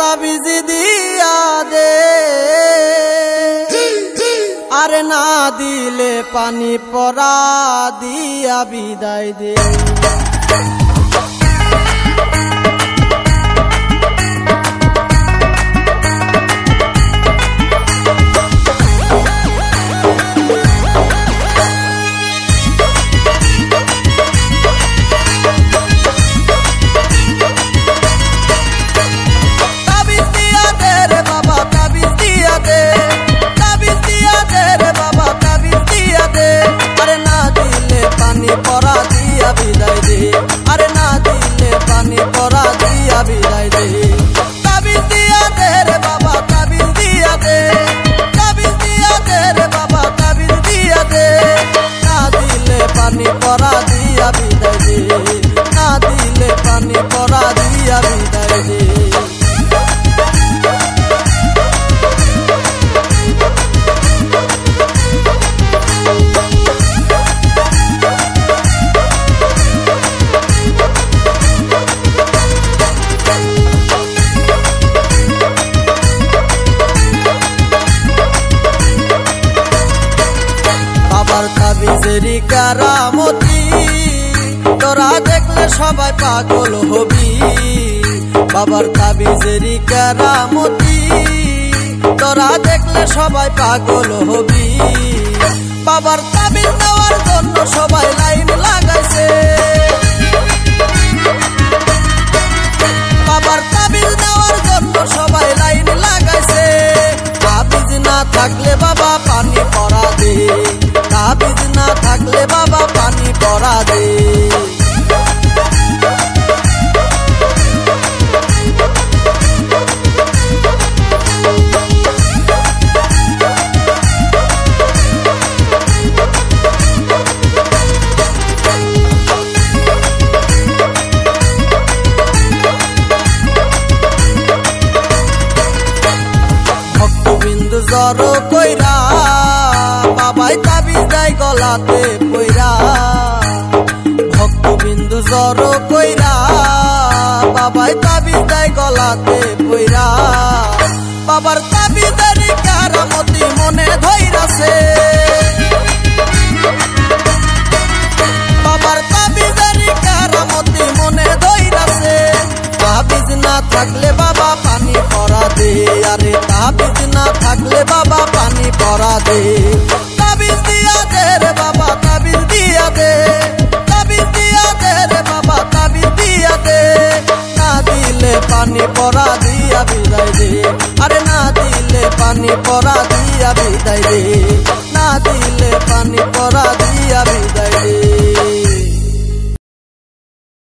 তাবিজ দিয়া দে, আরে না দিলে পানি পরা দিয়া বিদায় দে। আরে না দিলে পানি পরা দিয়া বিদায় দে। তাবিজ দিয়া দে রে বাবা, তাবিজ দিয়া দে, তাবিজ দিয়া দে রে বাবা, তাবিজ দিয়া দে। না দিলে পানি পরা দিয়া বিদায় দে, না দিলে পানি পরা দিয়া বিদায় দে। তাবিজেরি কারামতি তোরা দেখলে সবাই পাগল হবি। বাবার তাবিজেরি কারামতি তোরা দেখলে সবাই পাগল হবি। বাবার তাবিজ নেওয়ার জন্য সবাই লাইন লাগাইছে, বাবার তাবিজ নেওয়ার জন্য সবাই লাইন লাগাইছে। তাবিজ না থাকলে বাবা পানি পরা দে, তাবিজ না থাকলে বাবা পানি পরা দে। ভক্তবিন্দু জড় কইরা বাবাই তাবিজ দেয় গলাতে পইরা। ভক্তবিন্দু জড় কইরা বাবাই তাবিজ দেয় গলাতে পইরা। বাবার তাবিজের কারামতি মনে ধইরাছে, বাবার তাবিজের কারামতি মনে ধইরাছে। তাবিজ না থাকলে বাবা পানি পরা দে, আরে তাবিজ না থাকলে বাবা পানি পরা দে। তাবিজ দিয়া দে রে বাবা, তাবিজ দিয়া দে, তাবিজ দিয়া দে রে বাবা, তাবিজ দিয়া দে। না দিলে পানি পরা দিয়া বিদায় দে, আরে না দিলে পানি পরা দিয়া বিদায় দে, না দিলে পানি পরা